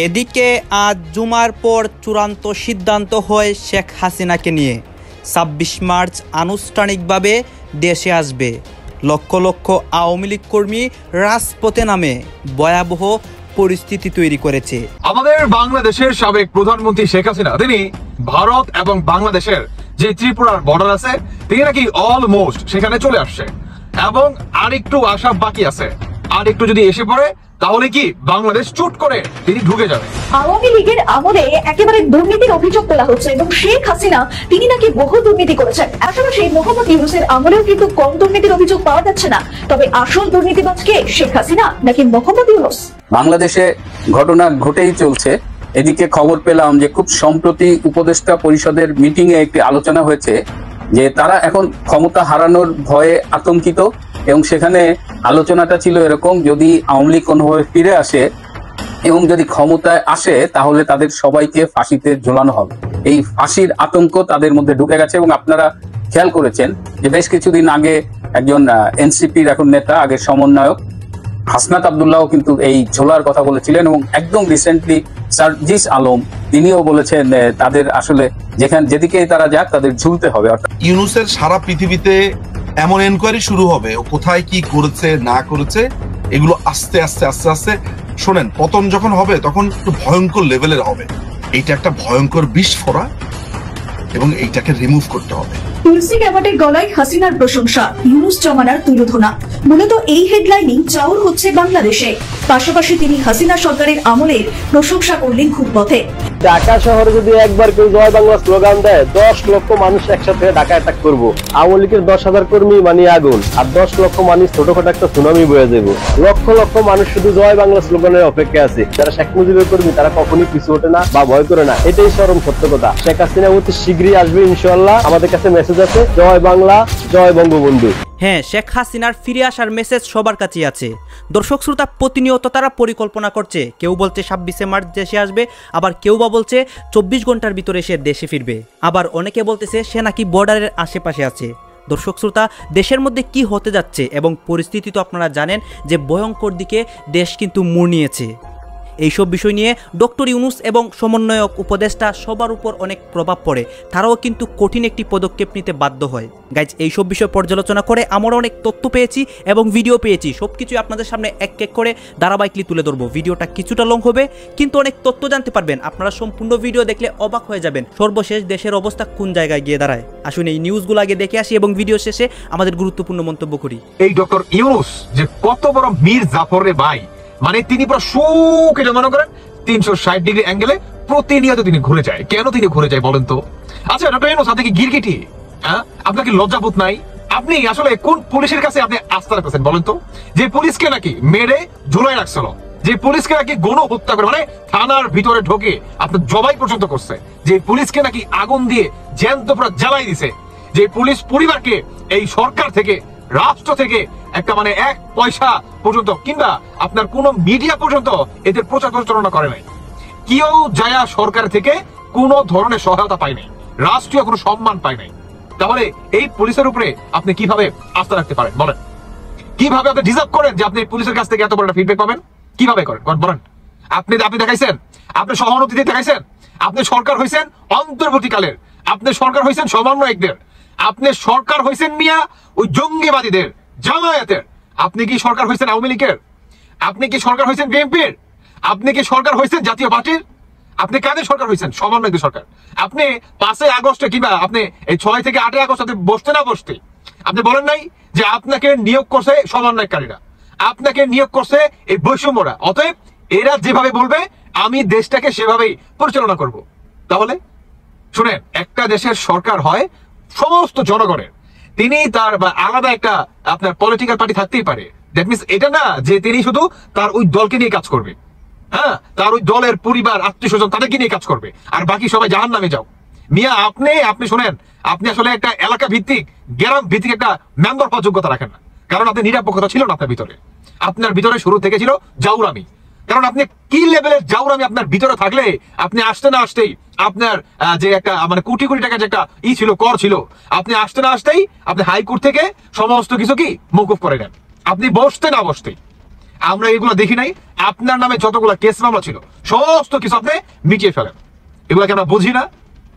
এদিকে আজ জুমার পর চূড়ান্ত সিদ্ধান্ত হয় শেখ হাসিনাকে নিয়ে ২৬ মার্চ আনুষ্ঠানিকভাবে দেশে আসবে। লক্ষ লক্ষ আওয়ামী লীগ কর্মী রাজপথে নামে ভয়াবহ পরিস্থিতি তৈরি করেছে। আমাদের বাংলাদেশের সাবেক প্রধানমন্ত্রী শেখ হাসিনা তিনি ভারত এবং বাংলাদেশের যে ত্রিপুরার বর্ডার আছে তিনি নাকি অলমোস্ট সেখানে চলে আসছে এবং আরেকটু আসা বাকি আছে। আর একটু যদি এসে পড়ে তাহলে কি বাংলাদেশ চুট করে তিনি ঢুকে যাবে। আওয়ামী লীগের আমলে একেবারে দুর্নীতির অভিযোগ তোলা হচ্ছে এবং শেখ হাসিনা তিনি নাকি বহু দুর্নীতি করেছেন। পাশাপাশি মোহাম্মদ ইউনূসের আমলেও কিন্তু কম দুর্নীতির অভিযোগ পাওয়া যাচ্ছে না। তবে আসল দুর্নীতিবাজ কে, শেখ হাসিনা নাকি মোহাম্মদ ইউনূস? বাংলাদেশে ঘটনা ঘটেই চলছে। এদিকে খবর পেলাম যে খুব সম্প্রতি উপদেষ্টা পরিষদের মিটিং এ একটি আলোচনা হয়েছে যে তারা এখন ক্ষমতা হারানোর ভয়ে আতঙ্কিত এবং সেখানে আলোচনাটা ছিল এরকম, যদি আওয়ামী লীগ কোনোভাবে ফিরে আসে এবং যদি ক্ষমতায় আসে তাহলে তাদের সবাইকে ফাঁসিতে ঝোলানো হবে। এই ফাঁসির আতঙ্ক তাদের মধ্যে ঢুকে গেছে এবং আপনারা খেয়াল করেছেন যে বেশ কিছুদিন আগে একজন এনসিপির এখন নেতা, আগের সমন্বয়ক হাসনাত আব্দুল্লাহ কিন্তু এই ঝোলার কথা বলেছিলেন এবং একদম রিসেন্টলি সার্জিস আলম তিনিও বলেছেন তাদের আসলে যেদিকে তারা যাক তাদের ঝুলতে হবে। ইউনূসের সারা পৃথিবীতে এমন এনকোয়ারি শুরু হবে ও কোথায় কি করেছে না করেছে এগুলো আস্তে আস্তে আস্তে আস্তে শোনেন, পতন যখন হবে তখন একটু ভয়ঙ্কর লেভেলের হবে। এইটা একটা ভয়ঙ্কর বিস্ফোরা এবং এইটাকে রিমুভ করতে হবে। তুলসী ক্যাবাটের গলায় হাসিনার প্রশংসা, ইউনূস জমানার তুলোধনা। মূলত এই হেডলাইনিং চাউর হচ্ছে বাংলাদেশে। পাশাপাশি তিনি হাসিনা সরকারের আমলের প্রশংসা করলেন খুব পথে। ঢাকা শহরে যদি একবার কেউ জয় বাংলা স্লোগান দেয় 10 লক্ষ মানুষ একসাথে ঢাকা অ্যাটাক করবো। আওয়ামী লীগের 10,000 কর্মী মানে আগুন, আর 10 লক্ষ মানুষ ছোটখাটো একটা সুনামি বয়ে যাবো। লক্ষ লক্ষ মানুষ শুধু জয় বাংলা স্লোগানের অপেক্ষা আছে। যারা শেখ মুজিবের কর্মী তারা কখনোই পিছু ওঠে না বা ভয় করে না, এটাই চরম সত্য কথা। শেখ হাসিনা অতি শীঘ্রই আসবে ইনশাআল্লাহ। আমাদের কাছে মেসেজ আছে, জয় বাংলা, জয় বঙ্গবন্ধু। হ্যাঁ, শেখ হাসিনার ফিরে আসার মেসেজ সবার কাছেই আছে। দর্শক শ্রোতা, প্রতিনিয়ত তারা পরিকল্পনা করছে। কেউ বলছে 26শে মার্চ দেশে আসবে, আবার কেউ বা বলছে 24 ঘন্টার ভিতরে সে দেশে ফিরবে, আবার অনেকে বলতেছে সে নাকি বর্ডারের আশেপাশে আছে। দর্শক শ্রোতা, দেশের মধ্যে কি হতে যাচ্ছে এবং পরিস্থিতি তো আপনারা জানেন যে ভয়ঙ্কর দিকে দেশ কিন্তু মোড় নিয়েছে। এইসব বিষয় নিয়ে ডক্টর ইউনূস এবং সমন্বয়ক উপদেষ্টা সবার উপর অনেক প্রভাব পড়ে, তারাও কিন্তু কঠিন একটি পদক্ষেপ নিতে বাধ্য হয়। গাইজ, এইসব বিষয় পর্যালোচনা করে আমরা অনেক তথ্য পেয়েছি এবং ভিডিও পেয়েছি। সব কিছুই আপনাদের সামনে এক এক করে ধারাবাহিকলি তুলে ধরবো। ভিডিওটা কিছুটা লং হবে কিন্তু অনেক তথ্য জানতে পারবেন। আপনারা সম্পূর্ণ ভিডিও দেখলে অবাক হয়ে যাবেন সর্বশেষ দেশের অবস্থা কোন জায়গায় গিয়ে দাঁড়ায়। আসুন এই নিউজগুলো আগে দেখে আসি এবং ভিডিও শেষে আমাদের গুরুত্বপূর্ণ মন্তব্য করি। এই ডক্টর ইউনূস যে কত বড় মীর জাফর রে ভাই, মানে তিনি পুরো সুখে মনে করেন 360 ডিগ্রি অ্যাঙ্গেলে প্রতিনিয়ত তিনি ঘুরে যায়। কেন তিনি ঘুরে যায় বলেন তো? আচ্ছা ডক্টর ইউনূস, আপনি কি গিরগিটি? আপনার কি লজ্জাবোধ নাই? আপনি আসলে কোন পুলিশের কাছে আপনি আস্থা রাখতেছেন বলেন তো? যে পুলিশকে নাকি মেরে ঝুলায় রাখছিল, যে পুলিশকে নাকি গণ হত্যা করে মানে থানার ভিতরে ঢোকে আপনার জবাই পর্যন্ত করছে, যে পুলিশকে নাকি আগুন দিয়ে জ্যান্ত পুরো জ্বালাই দিছে, যে পুলিশ পরিবারকে এই সরকার থেকে, রাষ্ট্র থেকে একটা মানে 1 পয়সা পর্যন্ত কিংবা আপনার কোন মিডিয়া পর্যন্ত এদের প্রচার প্রচারণা করে নাই। কেউ যায়া সরকার থেকে কোন ধরনের সহায়তা পায় নাই, রাষ্ট্রীয় কোনো সম্মান পায় নাই। তাহলে এই পুলিশের উপরে আপনি কিভাবে আস্থা রাখতে পারেন বলেন? কিভাবে আপনি ডিজার্ভ করেন যে আপনি পুলিশের কাছ থেকে এত বড় ফিডব্যাক পাবেন? কিভাবে করেন বলেন? আপনি দেখাইছেন, আপনি সহানুভূতি দেখাইছেন, আপনি সরকার হয়েছেন অন্তর্বর্তীকালের, আপনি সরকার হয়েছেন সমন্বয়কদের, আপনি সরকার হয়েছেন মিয়া ওই জঙ্গিবাদীদের, জামায়াতের। আপনি কি সরকার হয়েছেন আওয়ামী লীগের? আপনি কি সরকার হয়েছেন বিএনপির? আপনি কি সরকার হয়েছেন জাতীয় পার্টির? আপনি কাদের সরকার হয়েছেন? সমন্বয়কদের সরকার। আপনি 5 আগস্টে কিংবা আপনি এই 6 থেকে 8 আগস্ট আপনি বসতে না বসতে আপনি বলেন নাই যে আপনাকে নিয়োগ করছে সমন্বয়কারীরা, আপনাকে নিয়োগ করছে এই বৈষম্যরা, অতএব এরা যেভাবে বলবে আমি দেশটাকে সেভাবেই পরিচালনা করব। তাহলে শুনেন, একটা দেশের সরকার হয় সমস্ত জনগণের। তিনি তার আলাদা একটা আপনার পলিটিক্যাল পার্টি থাকতেই পারে, দ্যাট মিনস এটা না যে তিনি শুধু তার ওই দলকে নিয়ে কাজ করবে, হ্যাঁ, তার ওই দলের পরিবার আত্মীয় স্বজন তাদেরকে নিয়ে কাজ করবে, আর বাকি সবাই জাহান্নামে যাও। মিয়া আপনি শুনেন, আপনি আসলে একটা এলাকা ভিত্তিক, গ্রাম ভিত্তিক একটা মেম্বার পাওয়ার যোগ্যতা রাখেন না, কারণ আপনি নিরপেক্ষতা ছিল না আপনার ভিতরে। আপনার ভিতরে শুরু থেকে ছিল জাউরামি। কারণ আপনি কি লেভেলের জাউরামি আপনার ভিতরে থাকলে আপনি আসতে না আসতেই আপনার যে একটা মানে কোটি কোটি টাকা যে একটা ছিল, কর ছিল, আপনি আসতে না আসতেই আপনি হাইকোর্ট থেকে সমস্ত কিছু কি মওকুফ করে নেন, আপনি বসতে না বসতেই। আমরা এগুলো দেখি নাই? আপনার নামে যতগুলো কেস মামলা ছিল সমস্ত কিছু আপনি মিটিয়ে ফেলেন। এগুলাকে আমরা বুঝি না?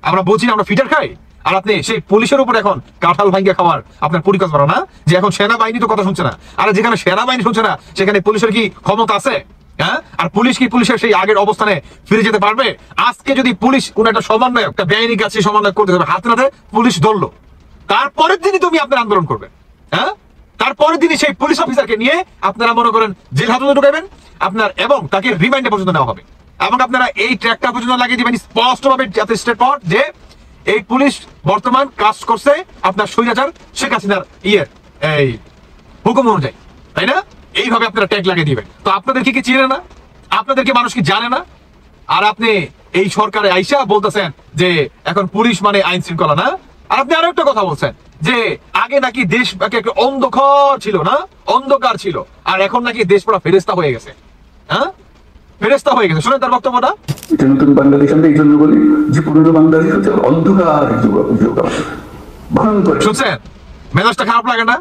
আমরা বুঝি না, আমরা ফিটার খাই। আর আপনি সেই পুলিশের উপর এখন কাঁঠাল ভাঙ্গিয়া খাওয়ার আপনার পরিকল্পনা না, যে এখন সেনাবাহিনী তো কথা শুনছে না। আর যেখানে সেনাবাহিনী শুনছে না সেখানে পুলিশের কি ক্ষমতা আছে? হ্যাঁ, আর পুলিশ কি পুলিশের সেই আগের অবস্থানে ফিরে যেতে পারবে? আজকে যদি পুলিশ কোন একটা সমন্বয়, একটা বেআইনি কাছে সমন্বয় করতে হবে, হাতে নাতে পুলিশ ধরলো, তারপরের দিনই তুমি আপনার আন্দোলন করবেন। হ্যাঁ, তারপরের দিনই সেই পুলিশ অফিসারকে নিয়ে আপনারা মনে করেন জেল হাজতে ঢুকাবেন আপনার, এবং তাকে রিমাইন্ডে পর্যন্ত নেওয়া হবে। এবং আপনারা এই ট্র্যাকটা পর্যন্ত লাগিয়ে দিবেন স্পষ্টভাবে, যাতে স্টেট ফরওয়ার্ড যে এই পুলিশ বর্তমান কাজ করছে আপনার স্বৈরাচার শেখ হাসিনার এই হুকুম অনুযায়ী, তাই না? এইভাবে আপনারা ট্যাগ লাগিয়ে দিবেন। তো আপনাদের কি চিনে না? আপনাদেরকে মানুষ কি জানে না? আর আপনি এই সরকারে আইসা বলতেছেন যে এখন পুলিশ মানে আইন শৃঙ্খলা না। আর আপনি আরো একটা কথা বলছেন যে আগে নাকি দেশ একটা অন্ধকার ছিল, না অন্ধকার ছিল, আর এখন নাকি দেশ পুরো ফেরেস্তা হয়ে গেছে। হ্যাঁ, ফেরেস্তা হয়ে গেছে। শুনেন তার বক্তব্যটা। এটা নতুন বাংলাদেশ আমরা এই জন্য বলি যে পুরনো বাংলাদেশ হচ্ছে অন্ধকার যুগ, ভয়ঙ্কর। শুনছেন, মেজাজটা খারাপ লাগে না?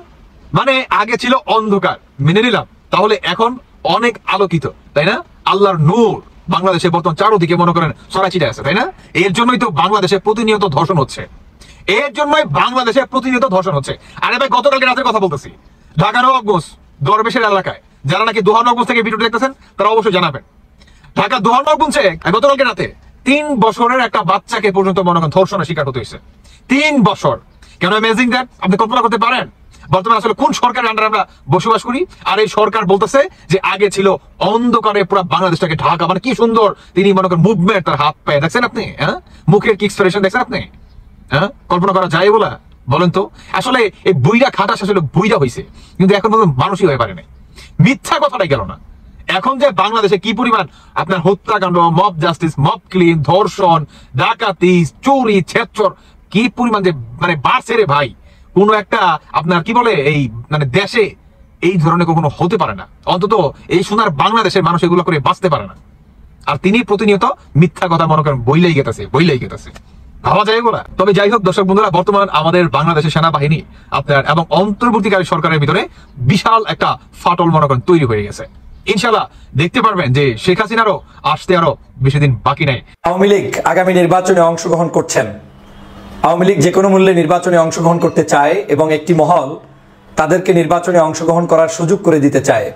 মানে আগে ছিল অন্ধকার, মেনে নিলাম, তাহলে এখন অনেক আলোকিত, তাই না? আল্লাহর নূর বাংলাদেশে বর্তমান চারোদিকে মনে করেন ছড়াছিটে আছে, তাই না? এর জন্যই তো বাংলাদেশে প্রতিনিয়ত ধর্ষণ হচ্ছে, এর জন্যই বাংলাদেশে প্রতিনিয়ত ধর্ষণ হচ্ছে। আরে ভাই, গতকালকে রাতের কথা বলতেছি, ঢাকা নবাবগঞ্জ দরবেশের এলাকায় যারা নাকি দোহা নবাবগঞ্জ থেকে ভিডিও দেখতেছেন তারা অবশ্যই জানাবেন। ঢাকা দোহা নবাবগঞ্জে গতকালকে রাতে 3 বছরের একটা বাচ্চাকে পর্যন্ত মনে করেন ধর্ষণের শিকার হতে হয়েছে। 3 বছর। কেন অ্যামেজিং দ্যাট? আপনি কল্পনা করতে পারেন বর্তমানে আসলে কোন সরকারের আন্ডারে আমরা বসবাস করি? আর এই সরকার বলতেছে যে আগে ছিল অন্ধকারে পুরো বাংলাদেশটাকে ঢাকা। মানে কি সুন্দর তিনি মনে করেন মুভমেন্ট, তার হাত পায়ে দেখছেন আপনি? হ্যাঁ, মুখের কি এক্সপ্রেশন দেখছেন আপনি? হ্যাঁ, কল্পনা করা যায় বলা? বলেন তো। আসলে এই বুইরা খাটাস আসলে বুইরা হয়েছে, কিন্তু এখন পর্যন্ত মানুষই হয়ে পারে না। মিথ্যা কথাটাই গেল না। এখন যে বাংলাদেশে কি পরিমাণ আপনার হত্যাকাণ্ড, মব জাস্টিস, মব ক্লিন, ধর্ষণ, ডাকাতি, চুরি, ছেচ্চর কি পরিমাণ যে মানে বাড়ছে রে ভাই, কোন একটা আপনার কি বলে এই মানে দেশে এই ধরনের কখনো হতে পারে না। অন্তত এই সোনার বাংলাদেশের মানুষ এগুলো করে বাঁচতে পারে না। আর তিনি প্রতিনিয়ত মিথ্যা কথা মনে করেন বইলাই গেতেছে। ভাবা যায় এগুলা? তবে যাই হোক দর্শক বন্ধুরা, বর্তমান আমাদের বাংলাদেশের সেনাবাহিনী আপনার এবং অন্তর্বর্তীকালীন সরকারের ভিতরে বিশাল একটা ফাটল মনে করেন তৈরি হয়ে গেছে। ইনশাল্লাহ দেখতে পারবেন যে শেখ হাসিনারও আসতে আরো বেশি দিন বাকি নাই। আওয়ামী লীগ আগামী নির্বাচনে অংশগ্রহণ করছেন। আওয়ামী লীগ যে কোনো মূল্যে নির্বাচনে অংশগ্রহণ করতে চায় এবং একটি মহল তাদেরকে নির্বাচনে অংশগ্রহণ করার সুযোগ করে দিতে চায়।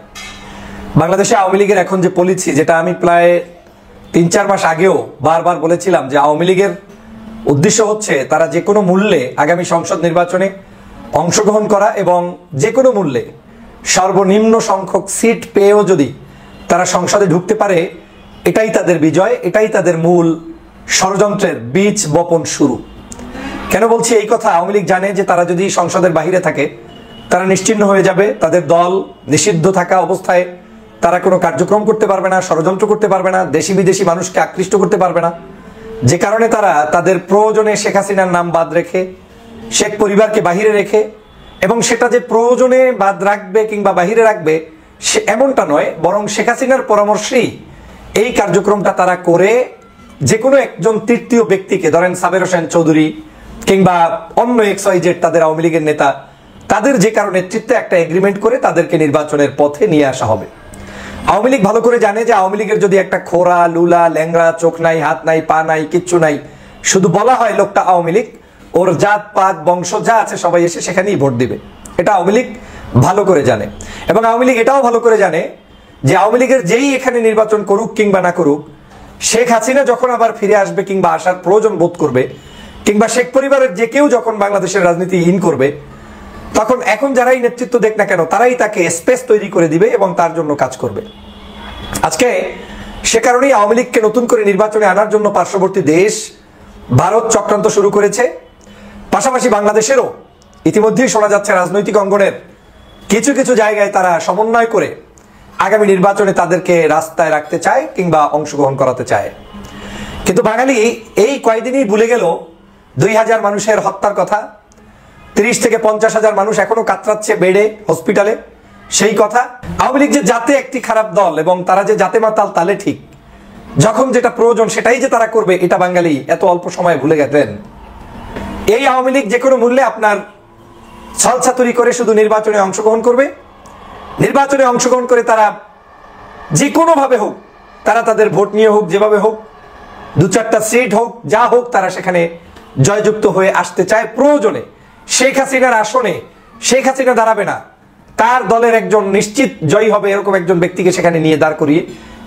বাংলাদেশে আওয়ামী লীগের এখন যে পলিসি, যেটা আমি প্রায় 3-4 মাস আগেও বারবার বলেছিলাম, যে আওয়ামী লীগের উদ্দেশ্য হচ্ছে তারা যে কোনো মূল্যে আগামী সংসদ নির্বাচনে অংশগ্রহণ করা এবং যে কোনো মূল্যে সর্বনিম্ন সংখ্যক সিট পেয়েও যদি তারা সংসদে ঢুকতে পারে, এটাই তাদের বিজয়, এটাই তাদের মূল ষড়যন্ত্রের বীজ বপন শুরু। কেন বলছি এই কথা? আওয়ামী লীগ জানে যে তারা যদি সংসদের বাহিরে থাকে তারা নিশ্চিহ্ন হয়ে যাবে, তাদের দল নিষিদ্ধ থাকা অবস্থায় তারা কোনো কার্যক্রম করতে পারবে না, ষড়যন্ত্র করতে পারবে না, দেশি বিদেশি মানুষকে আকৃষ্ট করতে পারবে না। যে কারণে তারা তাদের প্রয়োজনে শেখ হাসিনার নাম বাদ রেখে, শেখ পরিবারকে বাহিরে রেখে, এবং সেটা যে প্রয়োজনে বাদ রাখবে কিংবা বাহিরে রাখবে সে এমনটা নয়, বরং শেখ হাসিনার পরামর্শেই এই কার্যক্রমটা তারা করে যে কোনো একজন তৃতীয় ব্যক্তিকে, ধরেন সাবের হোসেন চৌধুরী কিংবা অন্য XYZ তাদের আওয়ামী লীগের নেতা, তাদের যে কারণে নেতৃত্বে একটা এগ্রিমেন্ট করে তাদেরকে নির্বাচনের পথে নিয়ে আসা হবে। আওয়ামী লীগ ভালো করে জানে যে আওয়ামী লীগের যদি একটা খোরা, লুলা, ল্যাংড়া, চোখ নাই, হাত নাই, পা নাই, কিচ্ছু নাই, শুধু বলা হয় লোকটা আওয়ামী লীগ, ওর জাত পাত বংশ যা আছে সবাই এসে সেখানেই ভোট দিবে, এটা আওয়ামী লীগ ভালো করে জানে। এবং আওয়ামী লীগ এটাও ভালো করে জানে যে আওয়ামী লীগের যেই এখানে নির্বাচন করুক কিংবা না করুক, শেখ হাসিনা যখন আবার ফিরে আসবে কিংবা আসার প্রয়োজন বোধ করবে, কিংবা শেখ পরিবারের যে কেউ যখন বাংলাদেশের রাজনীতি ইন করবে, তখন এখন যারাই নেতৃত্ব দেখ না কেন তারাই তাকে স্পেস তৈরি করে দিবে এবং তার জন্য কাজ করবে। আজকে সে কারণেই আওয়ামী লীগকে নতুন করে নির্বাচনে আনার জন্য পার্শ্ববর্তী দেশ ভারত চক্রান্ত শুরু করেছে। পাশাপাশি বাংলাদেশেরও ইতিমধ্যেই শোনা যাচ্ছে রাজনৈতিক অঙ্গনের কিছু কিছু জায়গায় তারা সমন্বয় করে আগামী নির্বাচনে তাদেরকে রাস্তায় রাখতে চায় কিংবা অংশগ্রহণ করাতে চায়। কিন্তু বাঙালি এই কয়েকদিনই ভুলে গেল 2000 মানুষের হত্যার কথা, 30 থেকে 50,000 মানুষ এখনো কাতরাচ্ছে বেডে, হসপিটালে, সেই কথা। আওয়ামী লীগ যে জাতে একটি খারাপ দল এবং তারা যে জাতে মাতাল তালে ঠিক, যখন যেটা প্রয়োজন সেটাই যে তারা করবে, এটা বাঙালি এত অল্প সময়ে ভুলে গেছেন। এই আওয়ামী লীগ যে কোনো মূল্যে আপনার ছলছাতুরি করে শুধু নির্বাচনে অংশগ্রহণ করবে, নির্বাচনে অংশগ্রহণ করে তারা যে কোনোভাবে হোক তারা তাদের ভোট নিয়ে হোক, যেভাবে হোক, 2-4টা সিট হোক, যা হোক, তারা সেখানে জয়যুক্ত হয়ে আসতে চায়। প্রয়োজনে শেখ হাসিনার আসনে শেখ হাসিনা দাঁড়াবে না, তার দলের একজন নিশ্চিত জয়ী হবে এরকম একজন ব্যক্তিকে সেখানে নিয়ে দাঁড় করিয়ে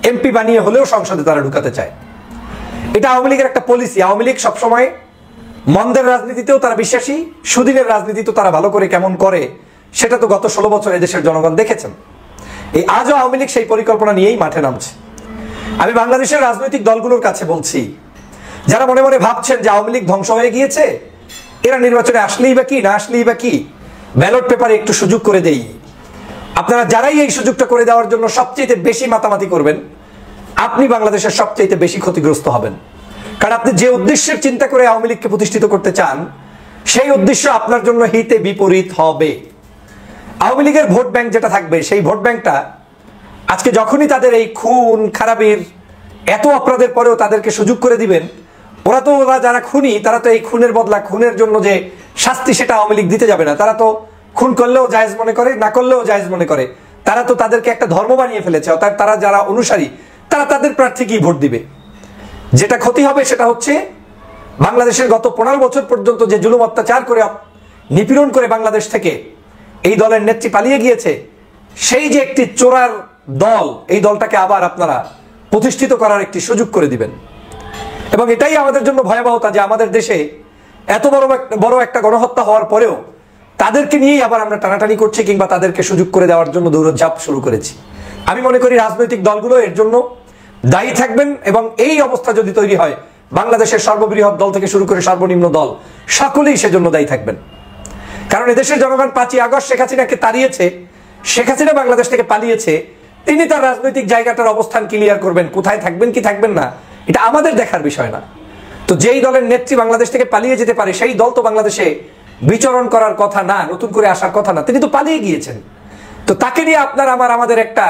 এমপি বানিয়ে হলেও সংসদে তারা ঢুকাতে চায়। এটা আওয়ামী লীগের একটা পলিসি। আওয়ামী লীগ সবসময় মন্দের রাজনীতিতেও তারা বিশ্বাসী, সুদিনের রাজনীতি তো তারা ভালো করে কেমন করে সেটা তো গত 16 বছর এদেশের জনগণ দেখেছেন। এই আজও আওয়ামী লীগ সেই পরিকল্পনা নিয়েই মাঠে নামছে। আমি বাংলাদেশের রাজনৈতিক দলগুলোর কাছে বলছি, যারা মনে মনে ভাবছেন যে আওয়ামী লীগ ধ্বংস হয়ে গিয়েছে, এরা নির্বাচনে আসলেই বা কি, না আসলেই বা কি, ব্যালট পেপারে একটু সুযোগ করে দেই। আপনারা যারাই এই সুযোগটা করে দেওয়ার জন্য সবচেয়ে বেশি মাতামাতি করবেন, আপনি বাংলাদেশের সবচেয়ে বেশি ক্ষতিগ্রস্ত হবেন। কারণ আপনি যে উদ্দেশ্যের চিন্তা করে আওয়ামী লীগকে প্রতিষ্ঠিত করতে চান, সেই উদ্দেশ্য আপনার জন্য হিতে বিপরীত হবে। আওয়ামী লীগের ভোট ব্যাংক যেটা থাকবে, সেই ভোট ব্যাংকটা আজকে যখনই তাদের এই খুন খারাপির এত অপরাধের পরেও তাদেরকে সুযোগ করে দিবেন, ওরা যারা খুনি, তারা তো এই খুনের বদলা, খুনের জন্য যে শাস্তি সেটা আওয়ামী লীগ দিতে যাবে না। তারা তো খুন করলেও জায়েজ মনে করে, না করলেও জায়েজ মনে করে। তারা তো তাদেরকে একটা ধর্ম বানিয়ে ফেলেছে। অর্থাৎ তারা যারা অনুসারী, তারা তাদের প্রার্থীকেই ভোট দিবে। যেটা ক্ষতি হবে সেটা হচ্ছে বাংলাদেশের গত 15 বছর পর্যন্ত যে জুলুম অত্যাচার করে নিপীড়ন করে বাংলাদেশ থেকে এই দলের নেত্রী পালিয়ে গিয়েছে, সেই যে একটি চোরার দল, এই দলটাকে আবার আপনারা প্রতিষ্ঠিত করার একটি সুযোগ করে দিবেন। এবং এটাই আমাদের জন্য ভয়াবহতা যে আমাদের দেশে এত বড় একটা গণহত্যা হওয়ার পরেও তাদেরকে নিয়েই আবার আমরা টানাটানি করছি, কিংবা তাদেরকে সুযোগ করে দেওয়ার জন্য দৌড়ঝাঁপ শুরু করেছি। আমি মনে করি রাজনৈতিক দলগুলো এর জন্য দায়ী থাকবেন, এবং এই অবস্থা যদি তৈরি হয়, বাংলাদেশের সর্ববৃহৎ দল থেকে শুরু করে সর্বনিম্ন দল সকলেই সেজন্য দায়ী থাকবেন। কারণ এদেশের জনগণ 5ই আগস্ট শেখ হাসিনাকে তাড়িয়েছে, শেখ হাসিনা বাংলাদেশ থেকে পালিয়েছে, তিনি তার রাজনৈতিক জায়গাটার অবস্থান ক্লিয়ার করবেন, কোথায় থাকবেন কি থাকবেন না এটা আমাদের দেখার বিষয় না। তো যেই দলের নেত্রী বাংলাদেশ থেকে পালিয়ে যেতে পারে, সেই দল তো বাংলাদেশে বিচরণ করার কথা না, নতুন করে আসার কথা না, তিনি তো পালিয়ে গিয়েছেন। তো তাকে নিয়ে আপনার আমাদের একটা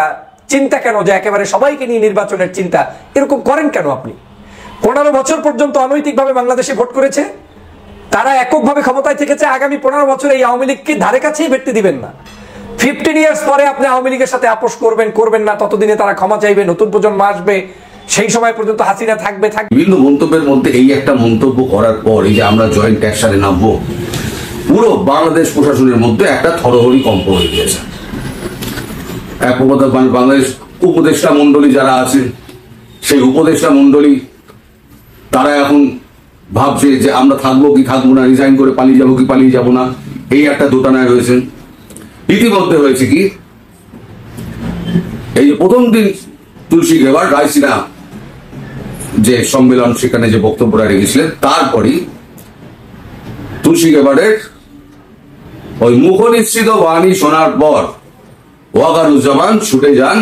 চিন্তা কেন, যে একেবারে সবাইকে নিয়ে নির্বাচনের চিন্তা, এরকম করেন কেন আপনি? 15 বছর পর্যন্ত অনৈতিকভাবে বাংলাদেশে ভোট করেছে, তারা এককভাবে ক্ষমতায় থেকেছে। আগামী 15 বছর এই আওয়ামী লীগকে ধারে কাছেই ভেটতে দিবেন না। 15 ইয়ার্স পরে আপনি আওয়ামী লীগের সাথে আপোষ করবেন না, ততদিনে তারা ক্ষমা চাইবে, নতুন প্রজন্ম আসবে, সেই সময় পর্যন্ত হাসিনা থাকবে। বিভিন্ন মন্তব্যের মধ্যে এই একটা মন্তব্য করার পর, এই যে আমরা জয়েন্ট অ্যাকশনে নামবো, পুরো বাংলাদেশ প্রশাসনের মধ্যে একটা থরহরি কম্প হয়ে গিয়েছে। এক কথা, বাংলাদেশ উপদেষ্টা মন্ডলী যারা আছে, সেই উপদেষ্টা মন্ডলী তারা এখন ভাবছে যে আমরা থাকবো কি থাকবো না, রিজাইন করে পালিয়ে যাবো কি পালিয়ে যাবো না, এই একটা দোটানায় রয়েছেন। ইতিমধ্যে হয়েছে কি, এই প্রথম দিন তুলসী গেবার রায়সিনা যে সম্মেলন, সেখানে যে বক্তব্যটা রেখেছিলেন, তারপরই তুলসী গেবারের ওই মুখনিশ্চিত বাণী শোনার পর ওয়াকারুজ্জামান ছুটে যান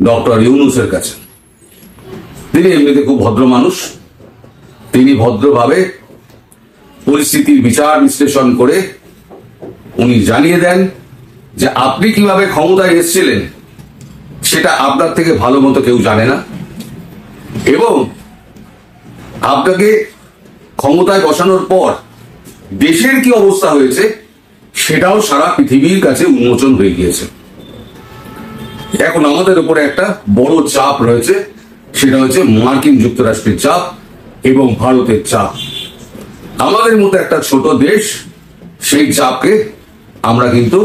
ডক্টর ইউনূসের কাছে। তিনি এমনিতে খুব ভদ্র মানুষ, তিনি ভদ্রভাবে পরিস্থিতির বিচার বিশ্লেষণ করে উনি জানিয়ে দেন যে আপনি কিভাবে ক্ষমতায় এসেছিলেন সেটা আপনার থেকে ভালো মতো কেউ জানে না, এবং আপনাকে ক্ষমতায় বসানোর পর দেশের কি অবস্থা হয়েছে সেটাও সারা পৃথিবীর কাছে উন্মোচন হয়ে গিয়েছে। এখন আমাদের উপরে একটা বড় চাপ রয়েছে, সেটা হচ্ছে মার্কিন যুক্তরাষ্ট্রের চাপ এবং ভারতের চাপ। আমাদের মতো একটা ছোট দেশ সেই চাপকে আমরা কিন্তু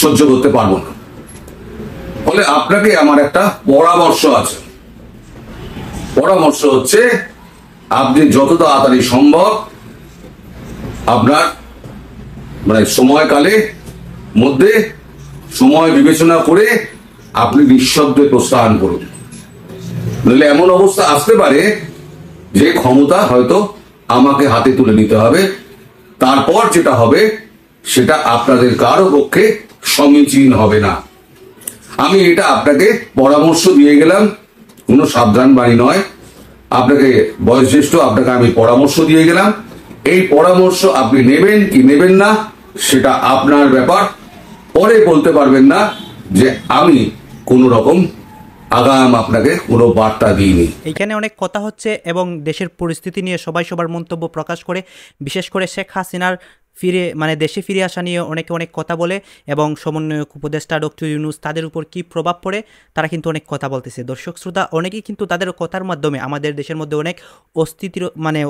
সহ্য করতে পারবো না। ফলে আপনাকে আমার একটা পরামর্শ আছে। পরামর্শ হচ্ছে, আপনি যত তাড়াতাড়ি সম্ভব আপনার সময়কালে মধ্যে সময় বিবেচনা করে আপনি নিঃশব্দে প্রস্থান করুন। নইলে এমন অবস্থা আসতে পারে যে ক্ষমতা হয়তো আমাকে হাতে তুলে নিতে হবে, তারপর যেটা হবে সেটা আপনাদের কারো পক্ষে সমীচীন হবে না। আমি এটা আপনাকে পরামর্শ দিয়ে গেলাম, কোনো সাবধান বাণী নয়। আপনাকে বয়োজ্যেষ্ঠ, আপনাকে আমি পরামর্শ দিয়ে গেলাম। এই পরামর্শ আপনি নেবেন কি নেবেন না সেটা আপনার ব্যাপার। পরে বলতে পারবেন না যে আমি কোন রকম আগাম আপনাকে কোনো বার্তা দিইনি। এইখানে অনেক কথা হচ্ছে এবং দেশের পরিস্থিতি নিয়ে সবাই সবার মন্তব্য প্রকাশ করে, বিশেষ করে শেখ হাসিনার দেশে ফিরে আসা নিয়ে অনেকে অনেক কথা বলে, এবং সমন্বয়ক উপদেষ্টা ডক্টর ইউনূস তাদের উপর কী প্রভাব পড়ে তারা কিন্তু অনেক কথা বলতেছে। দর্শক শ্রোতা, অনেকেই কিন্তু তাদের কথার মাধ্যমে আমাদের দেশের মধ্যে অনেক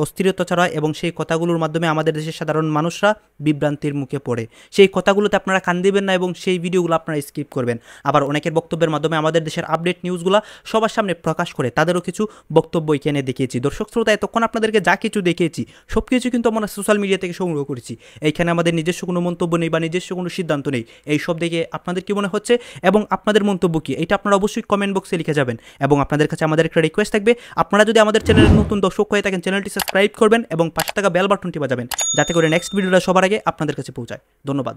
অস্থিরতা ছড়ায়, এবং সেই কথাগুলোর মাধ্যমে আমাদের দেশের সাধারণ মানুষরা বিভ্রান্তির মুখে পড়ে। সেই কথাগুলোতে আপনারা কান দিবেন না এবং সেই ভিডিওগুলো আপনারা স্কিপ করবেন। আবার অনেকের বক্তব্যের মাধ্যমে আমাদের দেশের আপডেট নিউজগুলো সবার সামনে প্রকাশ করে তাদেরও কিছু বক্তব্য এখানে দেখিয়েছি। দর্শক শ্রোতা, এতক্ষণ আপনাদেরকে যা কিছু দেখিয়েছি সব কিছু কিন্তু আমরা সোশ্যাল মিডিয়া থেকে সংগ্রহ করেছি। এইখানে আমাদের নিজস্ব কোনো মন্তব্য নেই বা নিজস্ব কোনো সিদ্ধান্ত নেই। এই সব দেখে আপনাদের কি মনে হচ্ছে এবং আপনাদের মন্তব্য কি, এটা আপনারা অবশ্যই কমেন্ট বক্সে লিখে যাবেন। এবং আপনাদের কাছে আমাদের একটা রিকোয়েস্ট থাকবে, আপনারা যদি আমাদের চ্যানেলের নতুন দর্শক হয়ে থাকেন চ্যানেলটি সাবস্ক্রাইব করবেন এবং পাশে থাকা বেল বাটনটি বাজাবেন, যাতে করে নেক্সট ভিডিওটা সবার আগে আপনাদের কাছে পৌঁছায়। ধন্যবাদ।